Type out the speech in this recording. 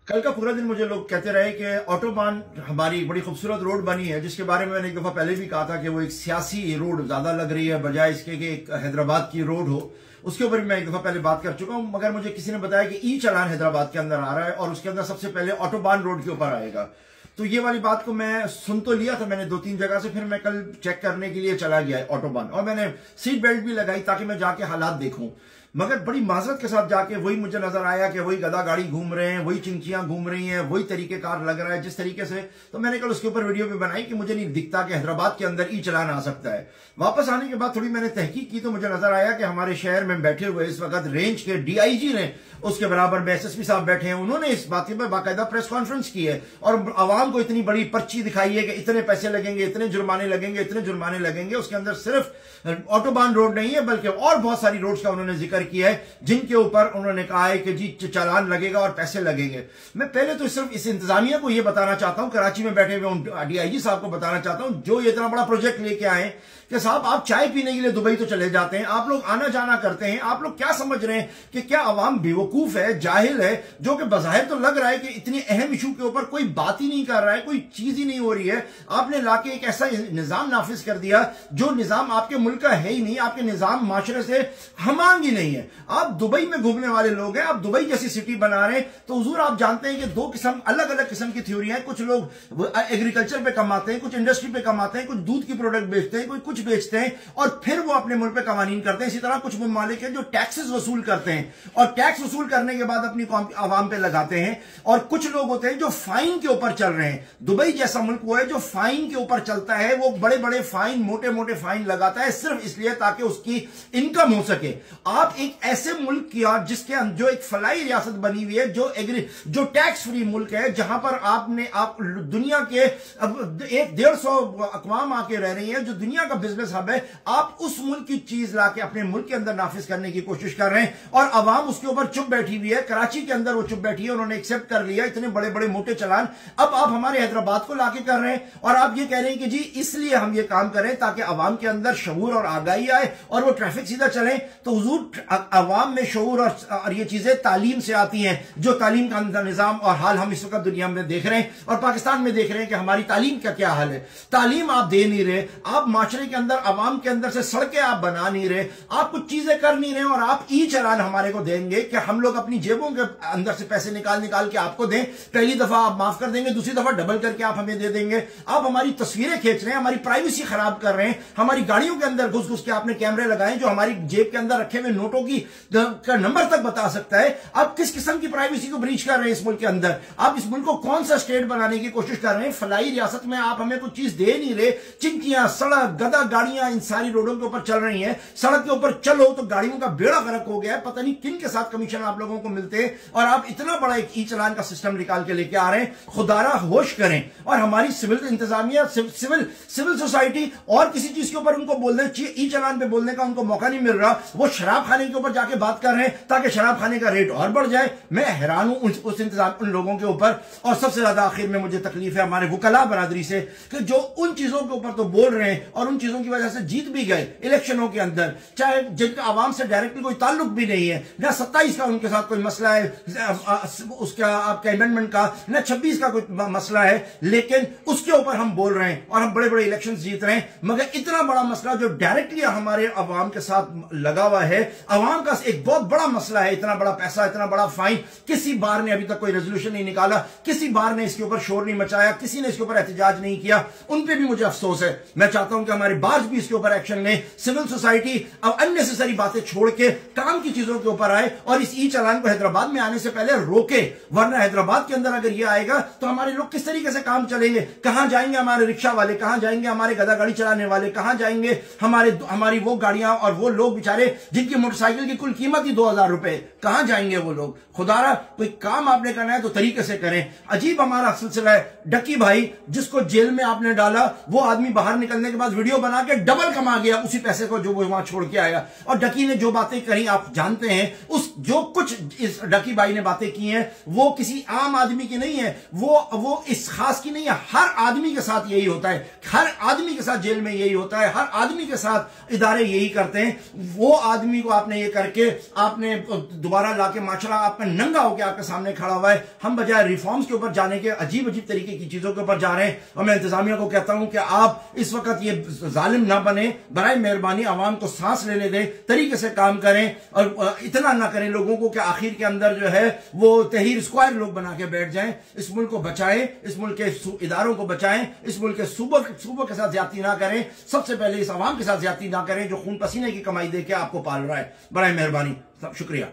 कल का पूरा दिन मुझे लोग कहते रहे कि ऑटोबान हमारी बड़ी खूबसूरत रोड बनी है, जिसके बारे में मैंने एक दफा पहले भी कहा था कि वो एक सियासी रोड ज्यादा लग रही है बजाय इसके कि एक हैदराबाद की रोड हो। उसके ऊपर भी मैं एक दफा पहले बात कर चुका हूं, मगर मुझे किसी ने बताया कि ई चालान हैदराबाद के अंदर आ रहा है और उसके अंदर सबसे पहले ऑटोबान रोड के ऊपर आएगा। तो ये वाली बात को मैं सुन तो लिया था मैंने 2-3 जगह से, फिर मैं कल चेक करने के लिए चला गया ऑटोबान और मैंने सीट बेल्ट भी लगाई ताकि मैं जाके हालात देखूं। मगर बड़ी माजरत के साथ जाके वही मुझे नजर आया कि वही गधा गाड़ी घूम रहे हैं, वही चिंकियां घूम रही हैं, वही तरीकेकार लग रहा है जिस तरीके से। तो मैंने कल उसके ऊपर वीडियो भी बनाई कि मुझे नहीं दिखता कि हैदराबाद के अंदर ई चालान आ सकता है। वापस आने के बाद थोड़ी मैंने तहकीक की तो मुझे नजर आया कि हमारे शहर में बैठे हुए इस वक्त रेंज के डीआईजी ने, उसके बराबर में एसएसपी साहब बैठे हैं, उन्होंने इस बात पर बाकायदा प्रेस कॉन्फ्रेंस की है और आवाम को इतनी बड़ी पर्ची दिखाई है कि इतने पैसे लगेंगे, इतने जुर्माने लगेंगे, इतने जुर्माने लगेंगे। उसके अंदर सिर्फ ऑटोबान रोड नहीं है बल्कि और बहुत सारी रोड्स का उन्होंने जिक्र किया है जिनके ऊपर उन्होंने कहा है कि जी चालान लगेगा और पैसे लगेंगे। मैं पहले तो सिर्फ इस इंतजामिया को यह बताना चाहता हूं, कराची में बैठे हुए डीआईजी साहब को बताना चाहता हूं जो ये इतना बड़ा प्रोजेक्ट लेके आए कि साहब आप चाय पीने के लिए दुबई तो चले जाते हैं, आप लोग आना जाना करते हैं, आप लोग क्या समझ रहे हैं कि क्या अवाम बेवकूफ है, जाहिल है, जो कि बज़ाहिर तो लग रहा है कि इतनी अहम इशू के ऊपर कोई बात ही नहीं कर रहा है, कोई चीज ही नहीं हो रही है। आपने लाके एक ऐसा निजाम नाफिज कर दिया जो निजाम आपके मुल्क का है ही नहीं, आपके निजाम माशरे से हमांग ही नहीं है। आप दुबई में घूमने वाले लोग हैं, आप दुबई जैसी सिटी बना रहे हैं। तो हुजूर आप जानते हैं कि दो किस्म अलग अलग किस्म की थ्योरी है। कुछ लोग एग्रीकल्चर पे कमाते हैं, कुछ इंडस्ट्री पे कमाते हैं, कुछ दूध की प्रोडक्ट बेचते हैं, कोई कुछ बेचते हैं और फिर वो अपने मुल्क पे कवानीन करते हैं। इसी तरह कुछ ममालिक हैं जो टैक्सेस वसूल करते हैं और टैक्स वसूल करने के बाद अपनी आवाम पे लगाते हैं। और कुछ लोग होते हैं जो फाइन के ऊपर चल रहे हैं। दुबई जैसा मुल्क वो है जो फाइन के ऊपर चलता है, वो बड़े बड़े फाइन, मोटे मोटे फाइन लगाता है सिर्फ इसलिए ताकि उसकी इनकम हो सके। आप एक ऐसे मुल्क की जिसके जो एक फलाई रियासत बनी हुई है, जो टैक्स फ्री मुल्क है, जहां पर आप दुनिया के 150 अक़वाम आके रह रही हैं, जो दुनिया का बिजनेस हब है, आप उस मुल्क की चीज लाके अपने मुल्क के अंदर नाफिज करने की कोशिश कर रहे हैं और अवाम उसके ऊपर चुप बैठी हुई है। कराची के अंदर वो चुप बैठी है, उन्होंने एक्सेप्ट कर लिया इतने बड़े बड़े मोटे चालान। अब आप हमारे हैदराबाद को लाके कर रहे हैं और आप ये कह रहे हैं कि जी इसलिए हम ये काम करें ताकि अवाम के अंदर शऊर और आगाही आए और वो ट्रैफिक सीधा चले। तो हुजूर अवाम में शऊर और ये चीजें तालीम से आती हैं, जो तालीम का निजाम और हाल हम इस वक्त दुनिया में देख रहे हैं और पाकिस्तान में देख रहे हैं कि हमारी तालीम का क्या हाल है। तालीम आप दे नहीं रहे, आप माशरे के अंदर अवाम के अंदर से सड़कें आप बना नहीं रहे, आप कुछ चीजें कर नहीं रहे और आप ई चालान हमारे को देंगे कि हम लोग अपनी जेबों के अंदर से पैसे निकाल निकाल के आपको दें। पहली दफा आप माफ कर देंगे, दूसरी दफा डबल करके आप हमें दे देंगे। आप हमारी तस्वीरें खींच रहे हैं, हमारी प्राइवेसी खराब कर रहे हैं, हमारी गाड़ियों के अंदर घुस घुस के आपने कैमरे लगाए जो हमारी जेब के अंदर रखे हुए नोटों का नंबर तक बता सकता है। आप किस किस्म की प्राइवेसी को ब्रीच कर रहे हैं इस मुल्क के अंदर? आप इस मुल्क को कौन सा स्टेट बनाने की कोशिश कर रहे हैं? फलाई रियासत में आप हमें कुछ चीज दे नहीं रहे। चिंकियां, सड़क, गधा गाड़ियां इन सारी रोडों के ऊपर चल रही हैं। सड़क के ऊपर चलो तो गाड़ियों का बेड़ा गर्क हो गया है, पता नहीं किन के साथ कमीशन आप लोगों को मिलते हैं और आप इतना बड़ा एक ई चालान का सिस्टम निकाल के लेके आ रहे हैं। खुदारा होश करें और हमारी सिविल इंतजामिया, सिविल सोसाइटी और किसी चीज के ऊपर उनको बोलने, ई चालान पे बोलने का उनको मौका नहीं मिल रहा। वो शराब खाने के ऊपर जाके बात कर रहे हैं ताकि शराब खाने का रेट और बढ़ जाए। मैं हैरान हूं उस इंतजाम उन लोगों के ऊपर। और सबसे ज्यादा आखिर में मुझे तकलीफ है हमारे वकला बरादरी से कि जो उन चीजों के ऊपर तो बोल रहे हैं और उन चीजों की वजह से जीत भी गए इलेक्शनों के अंदर, चाहे जिनका आवाम से डायरेक्टली कोई ताल्लुक भी नहीं है, ना 27 का उनके साथ कोई मसला है उसका आपका अमेंडमेंट का, ना 26 का कोई मसला है, लेकिन उसके ऊपर हम बोल रहे हैं और हम बड़े बड़े इलेक्शन जीत रहे हैं। मगर इतना बड़ा मसला जो डायरेक्टली हमारे अवाम के साथ लगा हुआ है, अवाम का एक बहुत बड़ा मसला है, इतना बड़ा पैसा, इतना बड़ा फाइन, किसी बार ने अभी तक कोई रेजोल्यूशन नहीं निकाला, किसी बार ने इसके ऊपर शोर नहीं मचाया, किसी ने इसके ऊपर एहतजाज नहीं किया। उन पे भी मुझे अफसोस है। मैं चाहता हूं कि हमारे बाज भी इसके ऊपर एक्शन लें, सिविल सोसाइटी अब अननेसेसरी बातें छोड़ के काम की चीजों के ऊपर आए और इस ई चालान को हैदराबाद में आने से पहले रोके। वरना हैदराबाद के अंदर अगर यह आएगा तो हमारे लोग किस तरीके से काम चलेंगे? कहां जाएंगे हमारे रिक्शा वाले, कहां जाएंगे हमारे गधा गाड़ी चलाने वाले, कहां जाएंगे हमारी वो गाड़ियां और वो लोग बेचारे जिनकी मोटरसाइकिल की कुल कीमत ही 2000 रुपए, कहां जाएंगे वो लोग? खुदारा कोई काम आपने करना है तो तरीके से करें। अजीब हमारा सिलसिला है। डकी भाई जिसको जेल में आपने डाला, वो आदमी बाहर निकलने के बाद वीडियो बना के डबल कमा गया उसी पैसे को जो वो वहां छोड़ के आया। और डकी ने जो बातें करी आप जानते हैं, उस जो कुछ इस डकी भाई ने बातें की हैं वो किसी आम आदमी की नहीं है, वो इस खास की नहीं है। हर आदमी के साथ यही होता है, हर आदमी के साथ जेल में यही होता है, हर आदमी के साथ इदारे यही करते हैं। वो आदमी को आपने आपने ये करके आपने दोबारा लाके माशाल्लाह आपका नंगा होकर आपके सामने खड़ा हुआ है। हम बजाय रिफॉर्म्स के ऊपर जाने के अजीब अजीब तरीके की चीजों के ऊपर जा रहे हैं। और मैं इंतजामिया को कहता हूं कि आप इस वक्त ये जालिम ना बने, बराए मेहरबानी आवाम को सांस लेने दें, तरीके से काम करें और इतना ना करें लोगों को कि आखिर के अंदर जो है वो तहरीर स्क्वायर लोग बना के बैठ जाएं। इस मुल्क को बचाएं, इस मुल्क के इदारों को बचाएं, इस मुल्क के सूबों के साथ ज्यादती ना करें, सबसे पहले इस आवाम के साथ ज्यादती ना करें जो खून पसीने की कमाई दे के आपको पाल रहा है। बराए मेहरबानी, सब शुक्रिया।